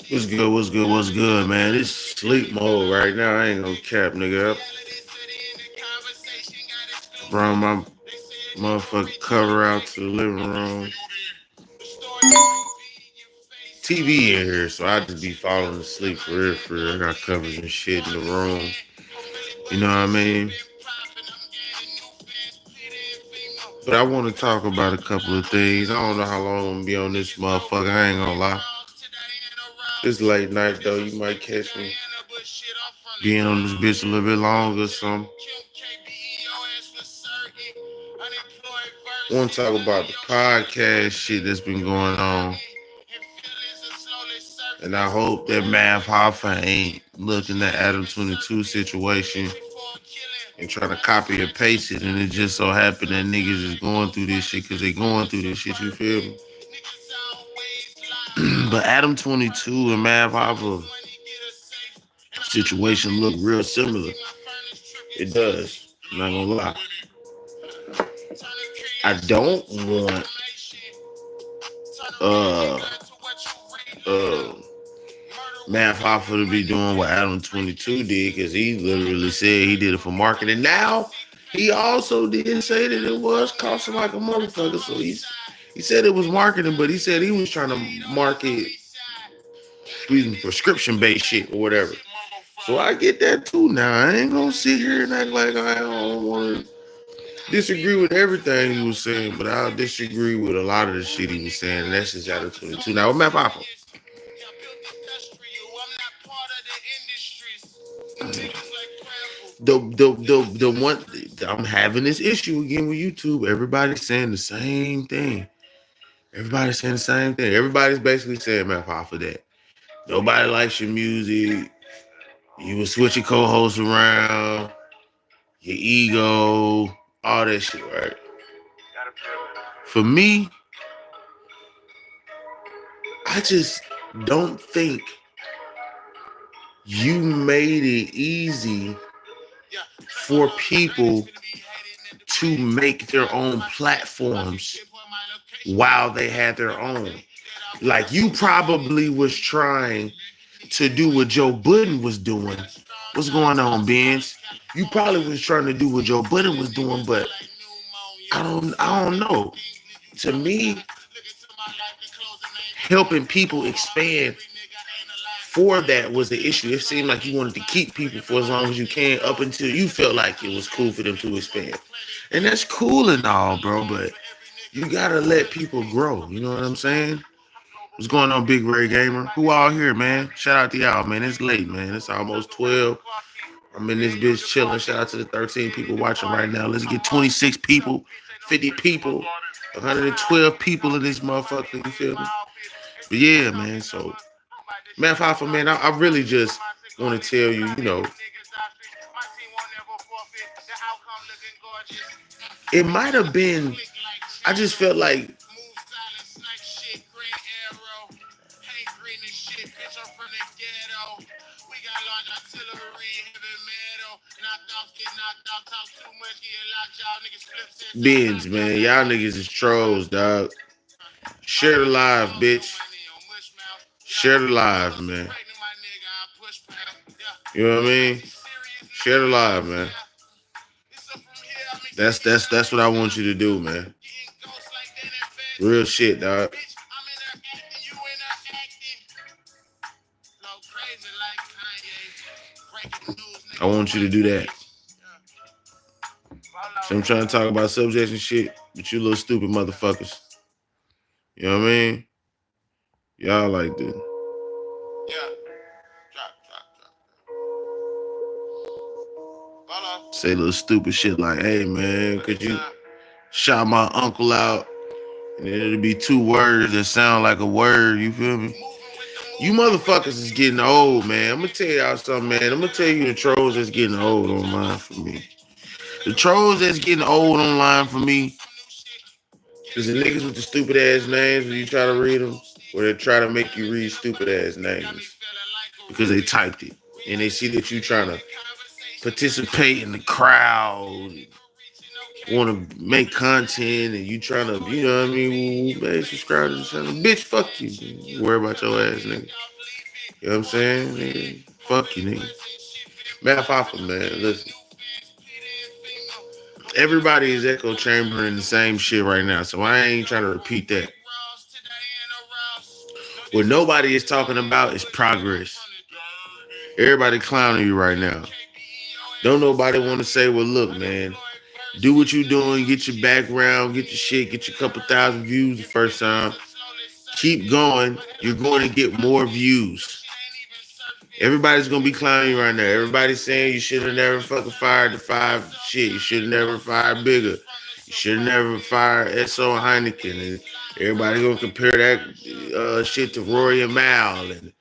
What's good, what's good, what's good, man? It's sleep mode right now. I ain't gonna cap, nigga, up. Brought my motherfucking cover out to the living room. TV in here, so I just be falling asleep for real, for real. I got covers and shit in the room. You know what I mean? But I want to talk about a couple of things. I don't know how long I'm gonna be on this motherfucker. I ain't gonna lie. It's late night though. You might catch me being on this bitch a little bit longer or something. I want to talk about the podcast shit that's been going on. And I hope that Hoffa ain't looking at ADAM22 situation and trying to copy and paste it. And it just so happened that niggas is going through this shit because they going through this shit, you feel me? But ADAM22 and Hoffa situation look real similar. It does. I'm not gonna lie. I don't want Hoffa to be doing what ADAM22 did, because he literally said he did it for marketing. Now he also did say that it was costing like a motherfucker. So he said it was marketing, but he said he was trying to market prescription based shit or whatever. So I get that too. Now I ain't gonna sit here and act like I don't want to disagree with everything he was saying, but I'll disagree with a lot of the shit he was saying, and that's just ADAM22. Now, with Hoffa, the one I'm having this issue again with YouTube. Everybody's saying the same thing. Everybody's saying the same thing. Everybody's basically saying Hoffa that nobody likes your music. You were switching co-hosts around, your ego, all that shit, right? For me, I just don't think you made it easy for people to make their own platforms while they had their own. Like, you probably was trying to do what Joe Budden was doing. What's going on, Benz? You probably was trying to do what Joe Budden was doing, but I don't know. To me, helping people expand for that was the issue. It seemed like you wanted to keep people for as long as you can up until you felt like it was cool for them to expand. And that's cool and all, bro, but you gotta let people grow. You know what I'm saying? What's going on, Big Ray Gamer? Who all here, man? Shout out to y'all, man. It's late, man. It's almost 12. I'm in this bitch chilling. Shout out to the 13 people watching right now. Let's get 26 people, 50 people, 112 people in this motherfucker. You feel me? But yeah, man. So, Hoffa, man, I really just want to tell you, you know, it might have been, I just felt like Benz, man, y'all niggas is trolls, dog. Share the live, bitch. Share the live, man. You know what I mean? Share the live, man. That's what I want you to do, man. Real shit, dog. I want you to do that. So I'm trying to talk about subjects and shit, but you little stupid motherfuckers. You know what I mean? Y'all like this. Say little stupid shit like, hey, man, could you shout my uncle out? And then it'll be two words that sound like a word, you feel me? You motherfuckers is getting old, man. I'm gonna tell y'all something, man. I'm gonna tell you the trolls that's getting old online for me. The trolls that's getting old online for me is the niggas with the stupid ass names when you try to read them, or they try to make you read stupid ass names because they typed it and they see that you trying to participate in the crowd, want to make content and you trying to, you know what I mean? Well, man, subscribe to the channel. Bitch, fuck you. You worry about your ass, nigga. You know what I'm saying? Nigga? Fuck you, nigga. Math Alpha, man. Listen. Everybody is echo chambering the same shit right now, so I ain't trying to repeat that. What nobody is talking about is progress. Everybody clowning you right now. Don't nobody want to say, well, look, man, do what you doing, get your background, get your shit, get your couple thousand views the first time. Keep going. You're going to get more views. Everybody's gonna be clowning you right now. Everybody's saying you should have never fucking fired the five shit. You should have never fired Bigger. You should have never fired S.O. Heineken. And everybody gonna compare that shit to Rory and Mal and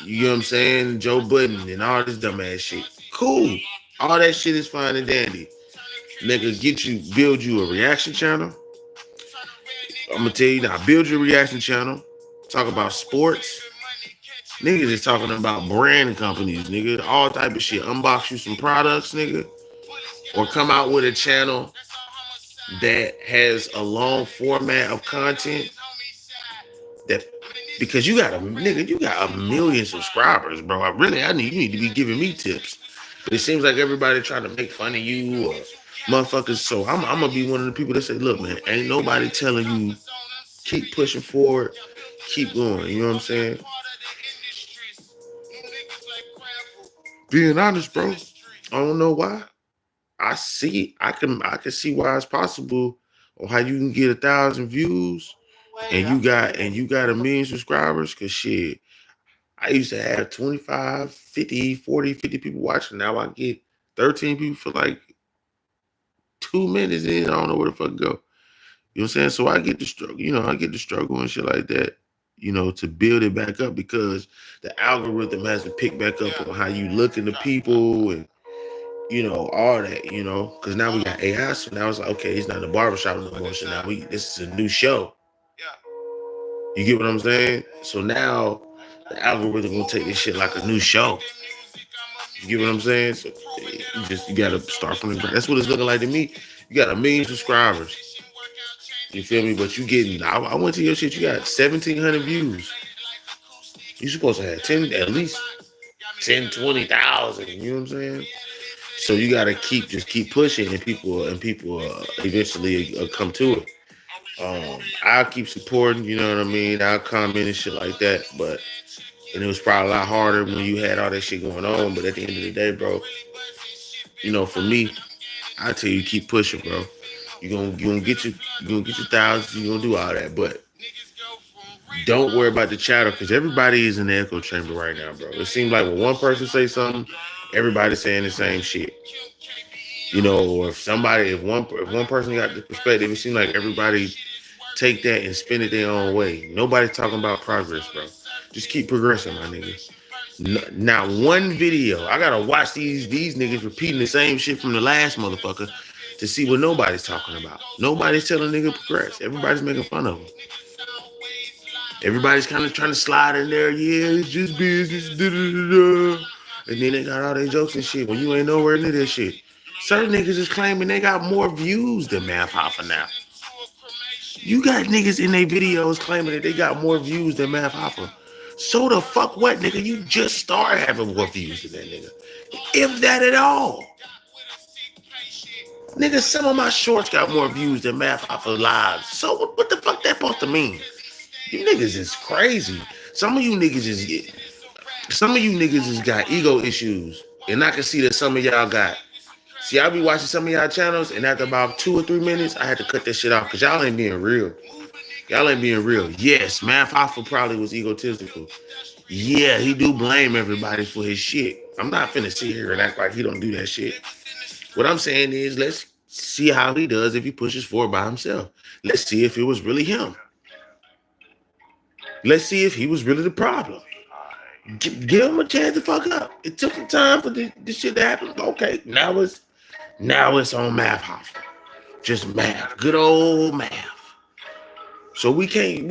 you know what I'm saying, Joe Budden and all this dumbass shit. Cool. All that shit is fine and dandy. Nigga, build you a reaction channel. I'm gonna tell you now, build your reaction channel. Talk about sports. Niggas is talking about brand companies, nigga. All type of shit. Unbox you some products, nigga. Or come out with a channel that has a long format of content. That because you got a 1,000,000 subscribers, bro. You need to be giving me tips. But it seems like everybody trying to make fun of you or motherfuckers. So I'm gonna be one of the people that say, look, man, ain't nobody telling you keep pushing forward, keep going. You know what I'm saying? Being honest, bro, I don't know why. I can see why it's possible or how you can get 1,000 views and you got 1,000,000 subscribers. Cause shit, I used to have 25, 50, 40, 50 people watching. Now I get 13 people for like 2 minutes in. I don't know where the fuck to go. You know what I'm saying? So I get the struggle and shit like that, to build it back up because the algorithm has to pick back up on how you look into people and, all that, because now we got AI. So now it's like, okay, he's not in the barbershop no more. So now this is a new show. You get what I'm saying? So now the algorithm gonna take this shit like a new show. You get what I'm saying? So you gotta start from the ground. That's what it's looking like to me. You got 1,000,000 subscribers. You feel me? But you getting, I went to your shit, you got 1,700 views. You supposed to have at least 10, 20,000. You know what I'm saying? So you gotta keep pushing, and people eventually come to it. I'll keep supporting. You know what I mean? I'll comment and shit like that. And it was probably a lot harder when you had all that shit going on. But at the end of the day, bro, for me, I tell you keep pushing, bro. You're gonna get your thousands. You're gonna do all that, but don't worry about the chatter because everybody is in the echo chamber right now, bro. It seems like when one person says something, everybody's saying the same shit. Or if one person got the perspective, it seems like everybody take that and spin it their own way. Nobody's talking about progress, bro. Just keep progressing, my nigga. Now, one video, I gotta watch these niggas repeating the same shit from the last motherfucker to see what nobody's talking about. Nobody's telling nigga progress. Everybody's making fun of them. Everybody's kind of trying to slide in there. Yeah, it's just business. And then they got all their jokes and shit. When you ain't nowhere near that shit. Certain niggas is claiming they got more views than Math Hoffa now. You got niggas in their videos claiming that they got more views than Math Hoffa. So the fuck what, nigga? You just started having more views than that nigga. If that at all. Nigga, some of my shorts got more views than Math Hoffa lives. So what the fuck that supposed to mean? You niggas is crazy. Some of you niggas is got ego issues. And I can see that some of y'all got. See, I be watching some of y'all channels, and after about 2 or 3 minutes, I had to cut that shit off because y'all ain't being real. Y'all ain't being real. Yes, Math Hoffa probably was egotistical. Yeah, he do blame everybody for his shit. I'm not finna sit here and act like he don't do that shit. What I'm saying is, let's see how he does if he pushes forward by himself. Let's see if it was really him. Let's see if he was really the problem. Give him a chance to fuck up. It took some time for this shit to happen. Okay, now it's on Math Hoffa. Just math. Good old math. So we can't,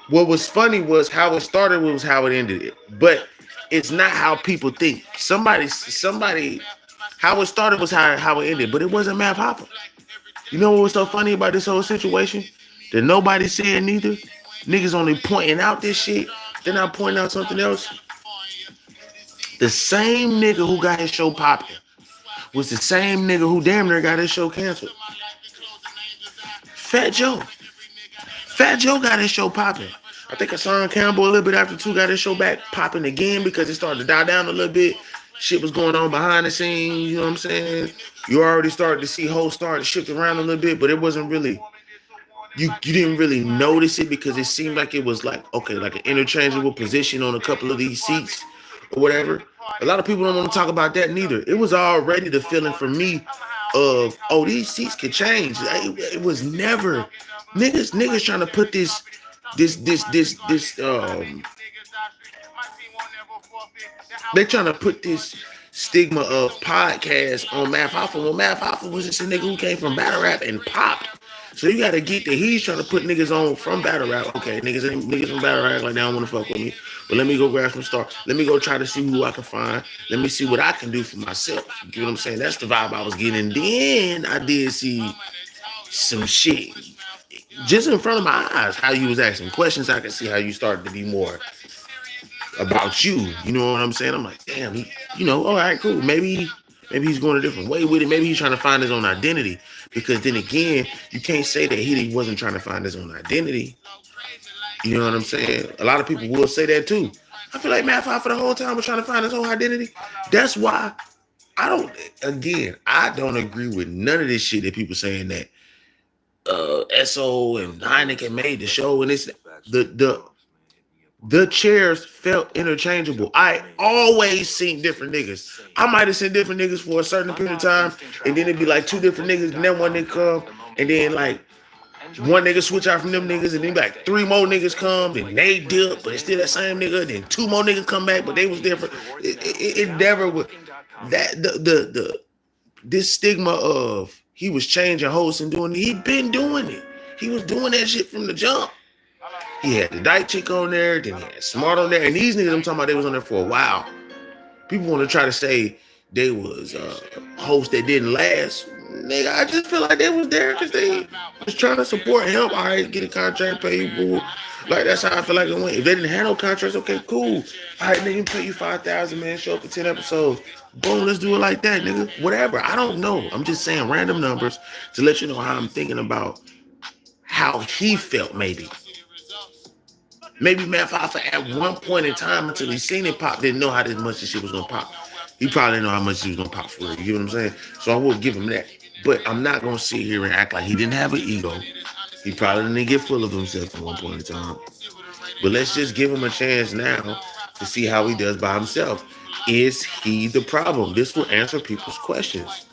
what was funny was how it started was how it ended. But it's not how people think. Somebody How it started was how it ended, but it wasn't Math Hoffa. You know what was so funny about this whole situation? That nobody said neither. Niggas only pointing out this shit. They're not pointing out something else. The same nigga who got his show popping was the same nigga who damn near got his show canceled. Fat Joe. Fat Joe got his show popping. I think Hassan Campbell a little bit after two got his show back popping again because it started to die down a little bit. Shit was going on behind the scenes, you know what I'm saying? You already started to see hosts start to shift around a little bit, but it wasn't really you didn't really notice it because it seemed like it was like okay, like an interchangeable position on a couple of these seats or whatever. A lot of people don't want to talk about that neither. It was already the feeling for me of these seats could change. It was never niggas trying to put this they trying to put this stigma of podcast on Math Hoffa. Well, Math Hoffa was just a nigga who came from battle rap and popped. So you gotta get that he's trying to put niggas on from battle rap. Okay, niggas from battle rap like they don't want to fuck with me. But let me go grab some stars. Let me go try to see who I can find. Let me see what I can do for myself. You know what I'm saying? That's the vibe I was getting. And then I did see some shit just in front of my eyes. How you was asking questions, I could see how you started to be more about you. You know what I'm saying? I'm like, damn, all right, cool. Maybe he's going a different way with it. Maybe he's trying to find his own identity. Because then again, you can't say that he wasn't trying to find his own identity. You know what I'm saying? A lot of people will say that too. I feel like Matt Five for the whole time was trying to find his own identity. That's why I don't agree with none of this shit that people saying that SO and Heineken made the show and it's the chairs felt interchangeable. I always seen different niggas. I might have seen different niggas for a certain period of time, and then it'd be like two different niggas, and then one nigga come, and then like one nigga switch out from them niggas, and then like three more niggas come, then they dip, but it's still that same nigga. Then two more niggas come back, but they was different. It never would. That this stigma of he was changing hosts and doing it. He been doing it. He was doing that shit from the jump. He had the Dyke chick on there, then he had Smart on there, and these niggas I'm talking about they was on there for a while. People want to try to say they was hosts that didn't last. Nigga, I just feel like they was there because they was trying to support him. All right, get a contract, pay you. Like that's how I feel like it went. If they didn't have no contracts, okay, cool. All right, nigga, pay you $5,000, man. Show up for 10 episodes. Boom, let's do it like that, nigga. Whatever. I don't know. I'm just saying random numbers to let you know how I'm thinking about how he felt. Maybe Matt Hoffa at one point in time until he seen it pop didn't know how much this shit was gonna pop. He probably didn't know how much he was gonna pop for it. You know what I'm saying? So I will give him that. But I'm not gonna sit here and act like he didn't have an ego. He probably didn't get full of himself at one point in time. But let's just give him a chance now to see how he does by himself. Is he the problem? This will answer people's questions.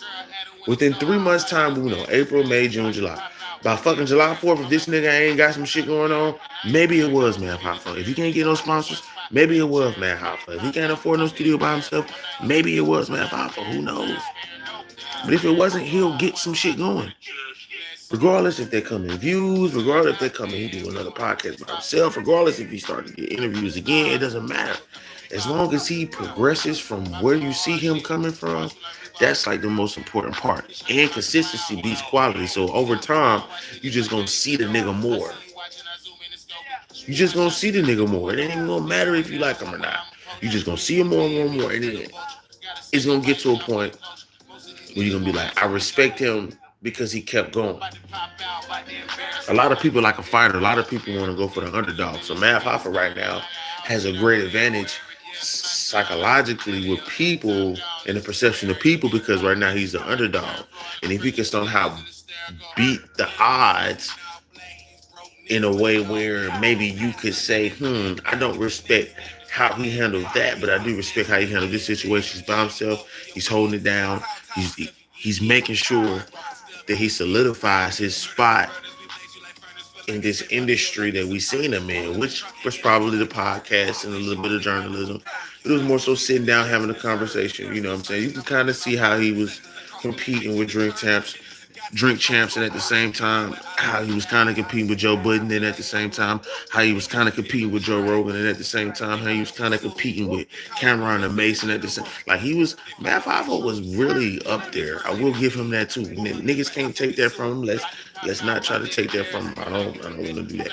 Within 3 months' time, we know April, May, June, July. By fucking July 4th, if this nigga ain't got some shit going on, maybe it was Matt Hoffa. If he can't get no sponsors, maybe it was Matt Hoffa. If he can't afford no studio by himself, maybe it was Matt Hoffa. Who knows? But if it wasn't, he'll get some shit going. Regardless if they come in views, regardless if they come in, he do another podcast by himself, regardless if he starts to get interviews again, it doesn't matter. As long as he progresses from where you see him coming from, that's like the most important part. And consistency beats quality. So over time, you just gonna see the nigga more. You just gonna see the nigga more. It ain't even gonna matter if you like him or not. You just gonna see him more and more and more. And then it's gonna get to a point where you're gonna be like, I respect him because he kept going. A lot of people like a fighter. A lot of people want to go for the underdog. So Matt Hoffa right now has a great advantage psychologically with people and the perception of people because right now he's the underdog. And if he can somehow beat the odds in a way where maybe you could say, I don't respect how he handled that, but I do respect how he handled this situation. He's by himself. He's holding it down. He's making sure that he solidifies his spot in this industry that we seen him in, which was probably the podcast and a little bit of journalism. It was more so sitting down having a conversation. You know what I'm saying? You can kind of see how he was competing with Drink Champs Drink Champs, and at the same time, how he was kind of competing with Joe Budden, and at the same time, how he was kind of competing with Joe Rogan, and at the same time, how he was kind of competing with Cameron and Mason at the same. Like he was, Matt 5 was really up there. I will give him that too. Niggas can't take that from him. Let's not try to take that from him. I don't want to do that.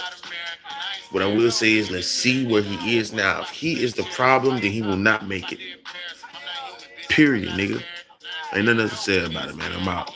What I will say is let's see where he is now. If he is the problem, then he will not make it. Period, nigga. Ain't nothing else to say about it, man. I'm out.